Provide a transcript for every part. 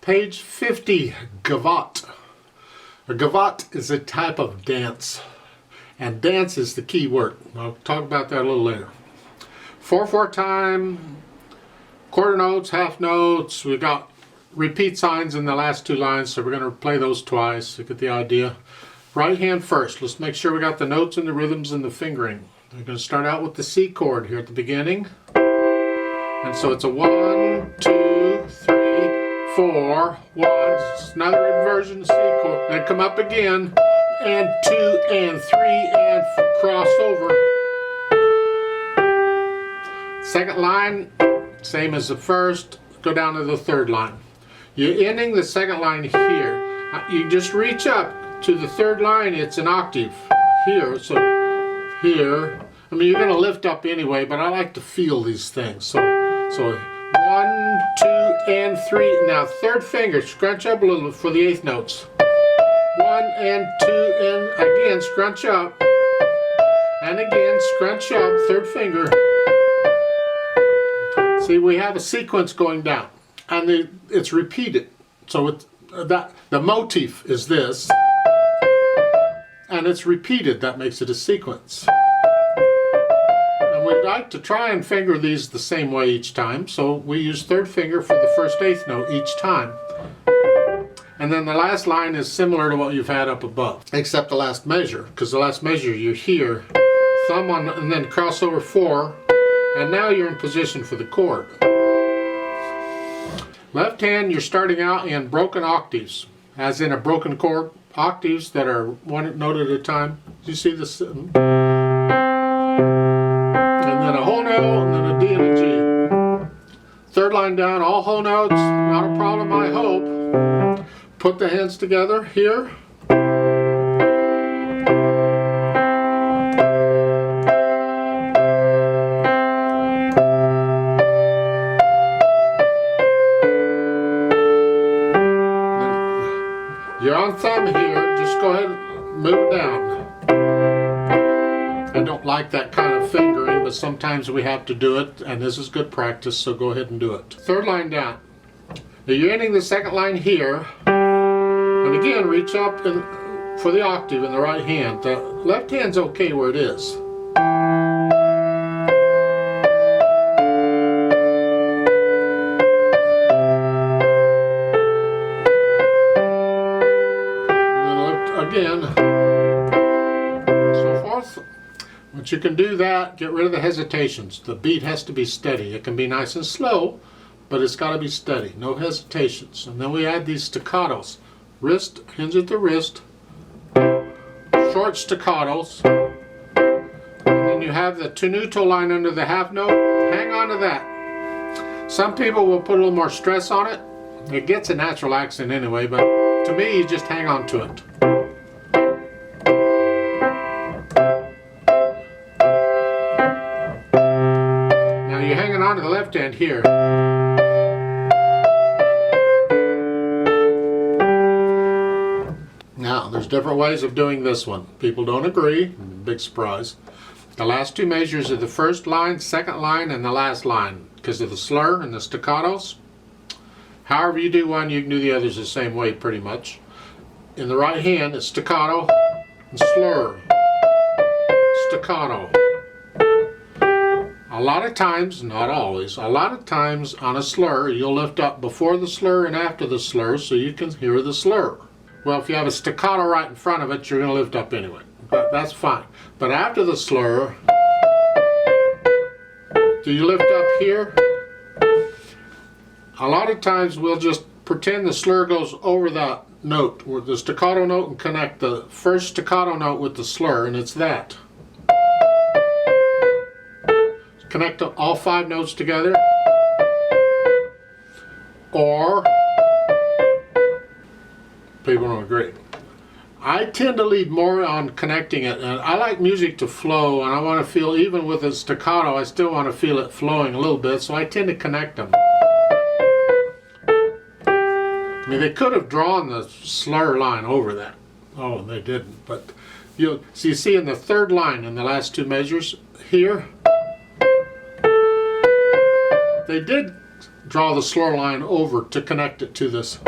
Page 50, Gavotte. A gavotte is a type of dance, and dance is the key word. I'll talk about that a little later. 4/4 time, quarter notes, half notes. We got repeat signs in the last two lines, so we're going to play those twice to get the idea. Right hand first. Let's make sure we got the notes and the rhythms and the fingering. We're going to start out with the C chord here at the beginning. And so it's a 1, 2, 3, 4, 1. It's another inversion C chord. Then come up again, and 2, and 3, and cross over. Second line, same as the first. Go down to the third line. You're ending the second line here. You just reach up to the third line. It's an octave here. So here. I mean, you're going to lift up anyway, but I like to feel these things. So 1, 2, and 3. Now third finger, scrunch up a little for the eighth notes. 1 and 2, and again scrunch up, and again scrunch up. Third finger. See, we have a sequence going down, and it's repeated. So the motif is this, and it's repeated. That makes it a sequence. We'd like to try and finger these the same way each time, so we use third finger for the first eighth note each time. And then the last line is similar to what you've had up above, except the last measure, because the last measure you hear thumb on and then cross over 4, and now you're in position for the chord. Left hand, you're starting out in broken octaves, as in a broken chord, octaves that are one note at a time. Do you see this? And then a whole note, and then a D and a G. Third line down, all whole notes, not a problem, I hope. Put the hands together here. You're on thumb here, just go ahead and move it down. I don't like that kind of fingering, but sometimes we have to do it, and this is good practice, so go ahead and do it. Third line down. Now you're ending the second line here, and again reach up for the octave in the right hand. The left hand's okay where it is. And then lift again. So forth. Once you can do that, get rid of the hesitations. The beat has to be steady. It can be nice and slow, but it's got to be steady. No hesitations. And then we add these staccatos. Wrist, hinge at the wrist. Short staccatos. And then you have the tenuto line under the half note. Hang on to that. Some people will put a little more stress on it. It gets a natural accent anyway, but to me, you just hang on to it. You're hanging on to the left hand here. Now, there's different ways of doing this one. People don't agree. Big surprise. The last two measures are the first line, second line, and the last line because of the slur and the staccatos. However you do one, you can do the others the same way pretty much. In the right hand, it's staccato and slur. Staccato. A lot of times, not always, a lot of times on a slur, you'll lift up before the slur and after the slur so you can hear the slur. Well, if you have a staccato right in front of it, you're going to lift up anyway. But that's fine. But after the slur, do you lift up here? A lot of times we'll just pretend the slur goes over that note, with the staccato note, and connect the first staccato note with the slur, and it's that. Connect all 5 notes together, or people don't agree. I tend to lead more on connecting it, and I like music to flow, and I want to feel, even with a staccato, I still want to feel it flowing a little bit, so I tend to connect them. I mean, they could have drawn the slur line over that. Oh, they didn't, but you see in the third line in the last two measures here, they did draw the slur line over to connect it to this.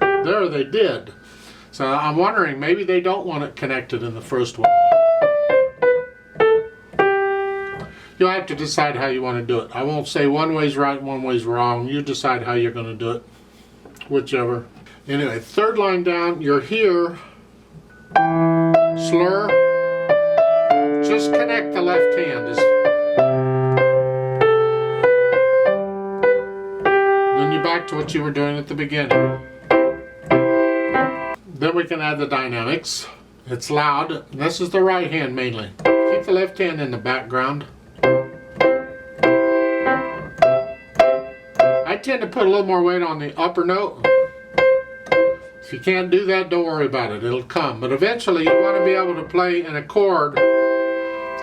There they did. So I'm wondering, maybe they don't want it connected in the first one. You'll have to decide how you want to do it. I won't say one way's right and one way's wrong. You decide how you're going to do it. Whichever. Anyway, third line down, you're here. Slur. Just connect the left hand. Then you're back to what you were doing at the beginning. Then we can add the dynamics. It's loud. This is the right hand mainly. Keep the left hand in the background. I tend to put a little more weight on the upper note. If you can't do that, don't worry about it. It'll come. But eventually you want to be able to play an chord.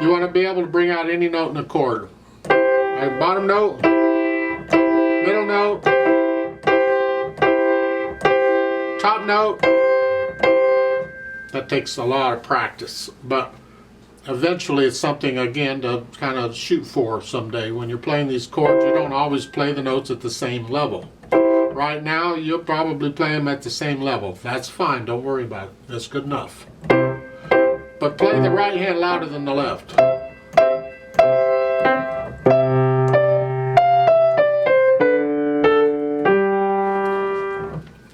You want to be able to bring out any note in a chord. Like bottom note, middle note, top note. That takes a lot of practice, but eventually it's something, again, to kind of shoot for someday. When you're playing these chords, you don't always play the notes at the same level. Right now, you'll probably play them at the same level. That's fine, don't worry about it. That's good enough. But play the right hand louder than the left.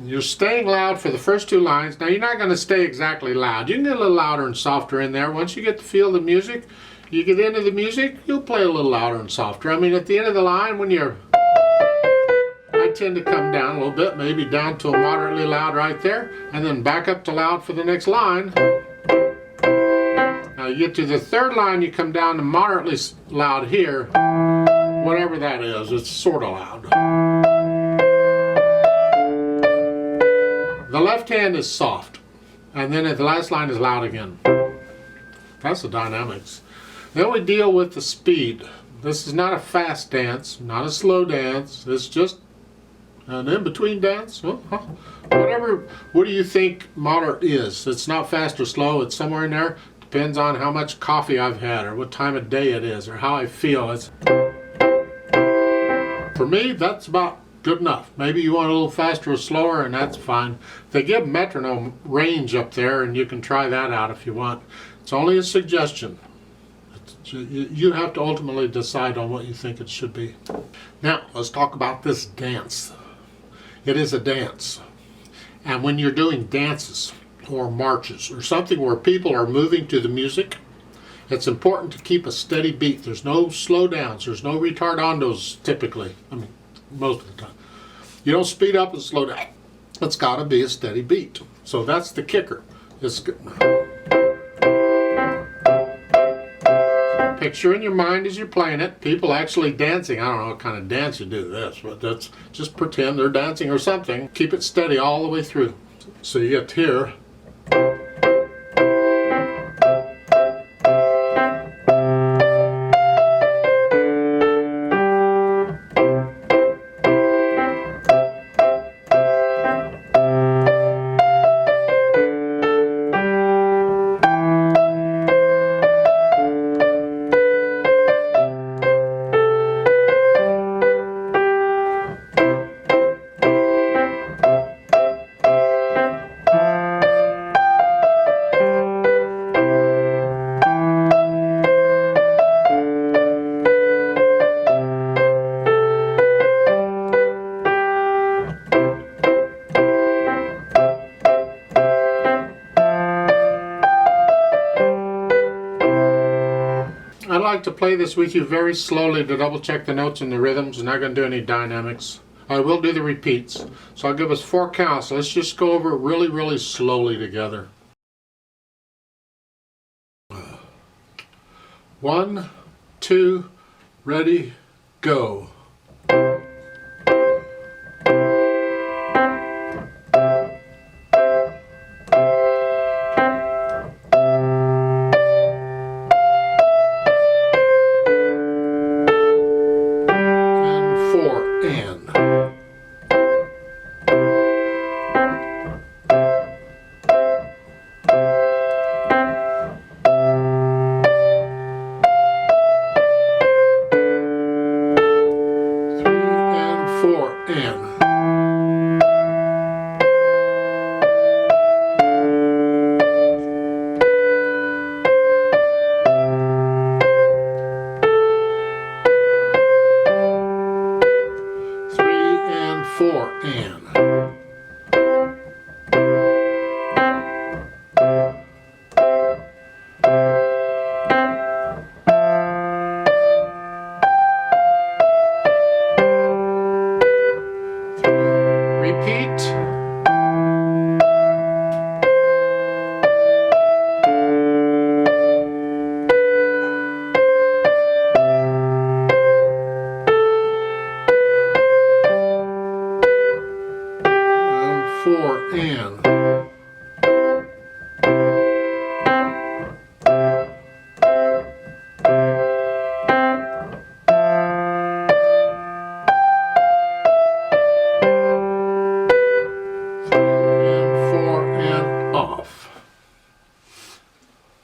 You're staying loud for the first two lines. Now you're not going to stay exactly loud. You can get a little louder and softer in there. Once you get to feel the music, you get into the music, you'll play a little louder and softer. I mean, at the end of the line, when you're... I tend to come down a little bit, maybe down to a moderately loud right there, and then back up to loud for the next line. Now you get to the third line, you come down to moderately loud here. Whatever that is, it's sort of loud. The left hand is soft, and then at the last line is loud again. That's the dynamics. Then we deal with the speed. This is not a fast dance, not a slow dance. It's just an in-between dance. Well, whatever. What do you think moderate is? It's not fast or slow. It's somewhere in there. Depends on how much coffee I've had, or what time of day it is, or how I feel. For me, that's about good enough. Maybe you want a little faster or slower, and that's fine. They give metronome range up there, and you can try that out if you want. It's only a suggestion. You have to ultimately decide on what you think it should be. Now, let's talk about this dance. It is a dance. And when you're doing dances or marches or something where people are moving to the music, it's important to keep a steady beat. There's no slow downs. There's no retardandos typically. I mean, most of the time. You don't speed up and slow down. It's got to be a steady beat. So that's the kicker. It's good. Picture in your mind as you're playing it, people actually dancing. I don't know what kind of dance you do this, but that's just pretend they're dancing or something. Keep it steady all the way through. So you get here. I like to play this with you very slowly to double check the notes and the rhythms. I'm not going to do any dynamics. I will do the repeats. So I'll give us 4 counts. Let's just go over it really, really slowly together. 1, 2, ready, go. 4 and. 4 and. Repeat. And 4 and.